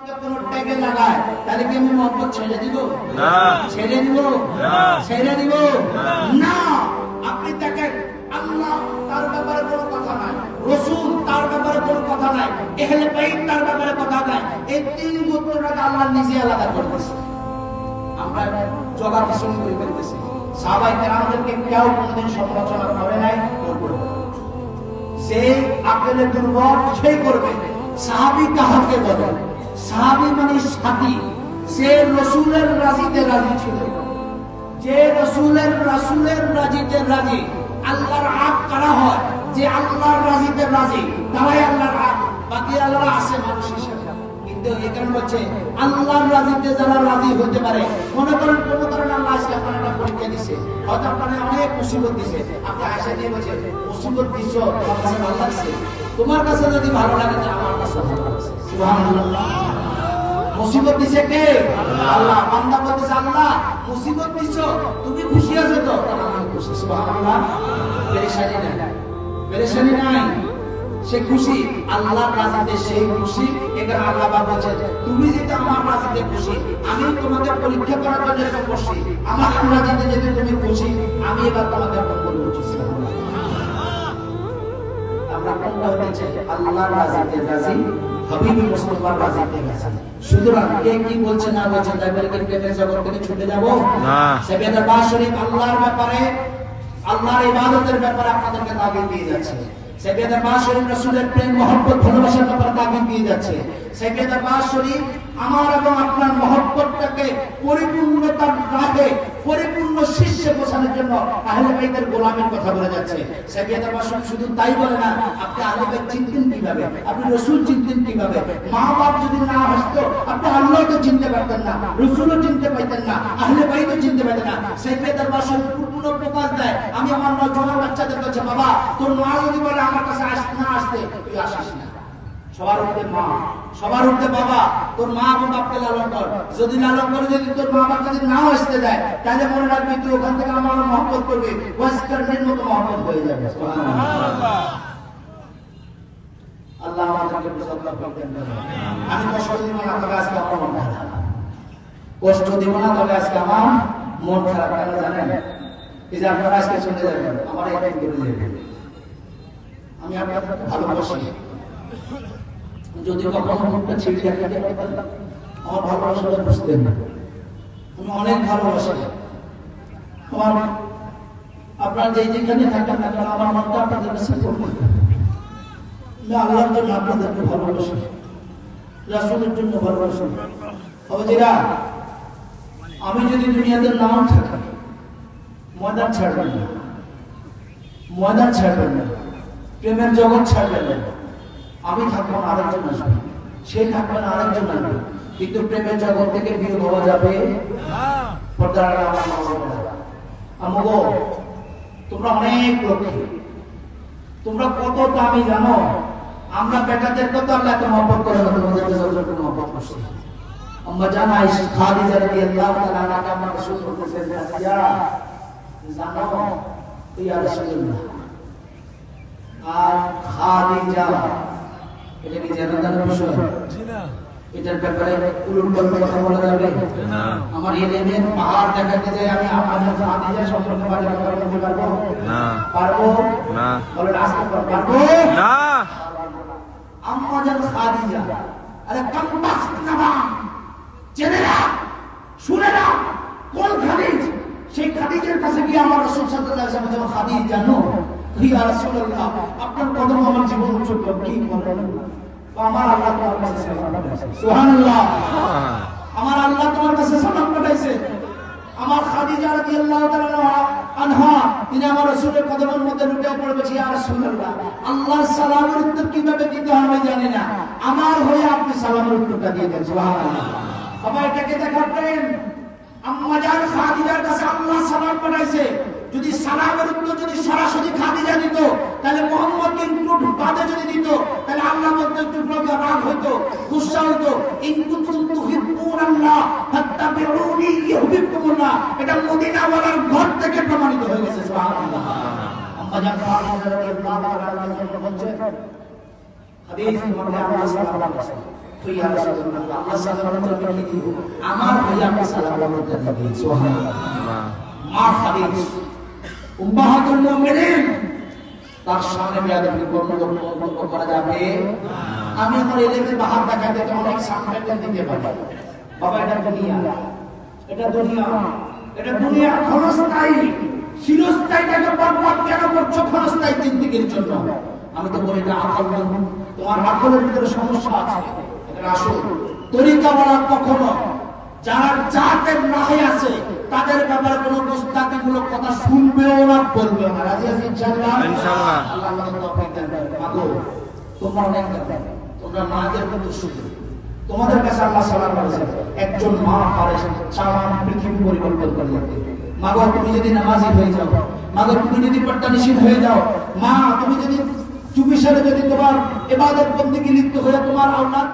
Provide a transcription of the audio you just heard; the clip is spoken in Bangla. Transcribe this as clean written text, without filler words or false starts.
কোনো ট্যাগে লাগায় তাহলে কি আমি মহব্বত ছেড়ে দিব? না। ছেড়ে দিব? না। ছেড়ে দিব না। না। আপনি দেখেন, আল্লাহ তার ব্যাপারে কোনো কথা নাই, রাসূল তার ব্যাপারে কোনো কথা নাই, আহলে বাইত তার ব্যাপারে কথা নাই। এই তিন গোত্রটাকে আল্লাহ নিজে আলাদা করতেছে। আমরা জগা পছন্দ করে ফেলতেছি। সাহাবায়ে কেরামদেরকে কেউ কোনোদিন সমালোচনা করে নাই, করবে না। সেই আকলে দুর্বল সেই করবে। সাহাবী কাহাকে বলে? সাহাবী মানে সাথী। সে রাসূলের রাজিতে রাজি ছিল, যে রাসূলের রাজিতে রাজি। আল্লাহর আব কারা হয়? যে আল্লাহর রাজিতে রাজি, তারাই আল্লাহর আব। বাকি আল্লাহ আছে মানুষ হিসেবে। কিন্তু এখানে হচ্ছে আল্লাহর রাজিতে যারা রাজি হতে পারে। মনে করেন কোনো কারণে আল্লাহ আজকে আপনার একটা পরীক্ষা দিছে, হয়তো আপনার অনেক মুসিবত দিছে, আপনি আশা দিয়ে বলছেন মুসিবত দিছো তোমার কাছে ভালো লাগছে। তোমার কাছে যদি ভালো লাগে তো আমার কাছে ভালো লাগছে। সুবহানাল্লাহ। মুসিবত দিছে কে? আল্লাহ। বান্দা বলতেছে আল্লাহ মুসিবত দিছো, তুমি খুশি আছো তো? আমি খুশি। সুবহানাল্লাহ। পেরেশানি নাই, পেরেশানি নাই, সে খুশি। আল্লাহর রাজিতে সেই খুশি। এখানে আল্লাহ পাক বলেন তুমি যেটা আমার রাজিতে খুশি, আমি তোমাকে পরীক্ষা করার জন্য এটা করছি। আমার রাজিতে যদি তুমি খুশি, আমি এবার তোমাকে কবুল করছি। আমরা কোনটা হচ্ছে আল্লাহর রাজিতে রাজি, হাবিব মুস্তাফার রাজিতে রাজি। সুতরাং কে কি বলছে না বলছে তাই বলে প্রেমের জগৎ থেকে ছুটে যাব না। সেবেদা শরীফ আল্লাহর ব্যাপারে, আল্লাহর ইবাদতের ব্যাপারে আপনাদেরকে তাগিদ দিয়ে যাচ্ছে। সেবেদা শরীফ রাসূলের প্রেম মহব্বত ভালোবাসার ব্যাপারে তাগিদ দিয়ে যাচ্ছে। সেবেদা শরীফ আমার এবং আপনার মহব্বতটাকে পরিপূর্ণতার রাহে পরিপূর্ণ শীর্ষে পৌঁছানোর জন্য আহলে বাইতের গোলামের কথা বলে যাচ্ছে। সেবেদা শরীফ শুধু তাই বলে না, আপনি আহলে বাইত চিনতেন কিভাবে, আপনি রাসূল চিনতেন কিভাবে। মা বাপ যদি না আসতো আপনি আল্লাহকে চিনতে পারতেন না, রাসূলও চিনতে পারতেন না, আহলে বাইতও চিনতে পারতেন না। সেবেদা শরীফ পূর্ণ প্রকাশ দেয়। আমি আমার নজওয়ান বাচ্চাদের কাছে, বাবা তোর মা যদি বলে আমার কাছে না আসতে, তুই আসিস না। সবার উঠতে মা, সবার উঠতে বাবা। তোর মা এবং বাপকে লালন কর। যদি লালন করে যদি তোর মা বাপ যদি নাও আসতে দেয়, তাহলে মনে রাখবি তুই ওখান থেকে আমার মহব্বত করবি, ওয়াসকারের মতো মহব্বত হয়ে যাবে। আল্লাহ আমাদেরকে বুঝাতে পারবেন। আমি কষ্ট দিব না, তবে আজকে আমার মন খারাপ। কষ্ট দিব না, তবে আজকে আমার মন খারাপ। কেন জানেন? এই যে আপনারা আজকে চলে যাবেন, আমার একদিন করে যাবেন। আমি আপনাকে ভালোবাসি। যদি কখনো মুখটা ছিঁড়ে রাখতে পারতাম, আমার ভালোবাসাটা বুঝতেন না। আমি অনেক ভালোবাসি। আমার আপনার যেখানে থাকেন না কেন, আমার মনটা আপনাদের কাছে পড়বে। আমি আল্লাহর জন্য আপনাদেরকে ভালোবাসি, রাসূলের জন্য ভালোবাসি। বাবাজিরা, আমি যদি দুনিয়াতে নাম থাকি, ময়দান ছাড়বেন না, ময়দান ছাড়বেন না, প্রেমের জগৎ ছাড়বেন না। আমি থাকবো না, আরেকজন আসবে, সে থাকবে না, আরেকজন আসবে। কিন্তু প্রেমের জগৎ থেকে বিয়োগ হওয়া যাবে আমগো। তোমরা অনেক লক্ষ্মী, তোমরা কত দামি জানো? আমরা বেটাদের কত আল্লাহ এত মহব্বত করে না, তোমাদেরকে যতটুকু মহব্বত করছি। আম্মা জান আয়েশা খাদিজা রাদিয়াল্লাহু তাআলা আনহাকে আমরা রাসূল বলতেছেন, ইয়া জানো ইয়া রাসূলুল্লাহ। আর খাদিজা এটা কি জানার বিষয়? এটার ব্যাপারে উলুল কথা বলা যাবে না। আমার ইলমের পাহাড় দেখাতে যায়, আমি আপনাদের খাদিজা সম্পর্কে বলতে পারবো না? পারবো না? বলেন আজকে পারবো না। আম্মা জান খাদিজা, আরে কম্পাস নামা জেনে না, শুনে না, কোন খাদিজ? সেই খাদিজার কাছে গিয়ে আমার রাসূল সাল্লাল্লাহু আলাইহি ওয়াসাল্লাম, খাদিজা জানো ইয়া রাসূলুল্লাহ আপনার কদম আমার জীবন উৎসর্গ। কি বলেন? আমার আল্লাহ তোমার কাছে সালাম পাঠাইছে। সুবহানাল্লাহ। আমার আল্লাহ তোমার কাছে সালাম পাঠাইছে। আমার খাদিজা রাদিয়াল্লাহু তাআলা আনহা তিনি আমার রাসূলের কদমের মধ্যে লুটিয়ে পড়েছে, ইয়া রাসূলুল্লাহ আল্লাহর সালামের উত্তর কিভাবে দিতে হয় আমি জানি না, আমার হয়ে আপনি সালামের উত্তরটা দিয়ে দেন। সুবহানাল্লাহ। সবাই এটাকে দেখাবেন। আম্মা জান খাদিজার কাছে আল্লাহ সালাম পাঠাইছে। যদি সালামের উত্তর যদি সরাসরি খাদিজা দিত, তাহলে মুহাম্মদ ইনক্লুড বাদে যদি দিত, তাহলে আল্লাহ বলতে একটু রাগ হইতো, গুসা হইতো। ইন কুনতুম তুহিব্বুনাল্লাহ ফাত্তাবিউনি ইউহিব্বুকুমুল্লাহ। এটা মদিনা ওয়ালার ঘর থেকে প্রমাণিত হয়ে গেছে। সুবহানাল্লাহ। আম্মা জান খাদিজা রাদিয়াল্লাহু তাআলা বলছেন, হাদিস মধ্যে আল্লাহ সাল্লাল্লাহু আলাইহি ওয়াসাল্লাম ইয়া রাসূলুল্লাহ আল্লাহ সাল্লাল্লাহু আলাইহি দিব আমার ভাই আপনি সালাম করতে দিবেন সুবহানাল্লাহ মা হাদিস উম্মাহাতুল মুমিনিন তার সামনে বেয়াদবি বন্ধ করা যাবে আমি আমার এলেমের বাহার দেখাতে অনেক সামনে দিতে পারি বাবা এটা দুনিয়া ক্ষণস্থায়ী চিরস্থায়ীটাকে বরবাদ কেন করছো ক্ষণস্থায়ী জিন্দেগীর জন্য আমি তো বলি না আকল তোমার আকলের ভিতরে সমস্যা আছে এটা আসল তরিকা বলা কখনো যারা জাতের নাহি আছে তাদের ব্যাপারে কোনো মুস্তাকিমূলক কথা শুনবেও না বলবেও না রাজি আছেন ইনশাআল্লাহ ইনশাআল্লাহ আল্লাহ আমাদের তৌফিক দেন মাগো তোমরা অনেক তোমরা মাদের মতো শুধু তোমাদের কাছে আল্লাহ সালাম করেছেন একজন মা পারে সারা পৃথিবী পরিবর্তন করতে মাগো তুমি যদি নামাজি হয়ে যাও মাগো তুমি যদি পর্দানিশীল হয়ে যাও মা তুমি যদি চুপি সারে যদি তোমার ইবাদত বন্দেগী লিপ্ত হয়ে তোমার আওলাদ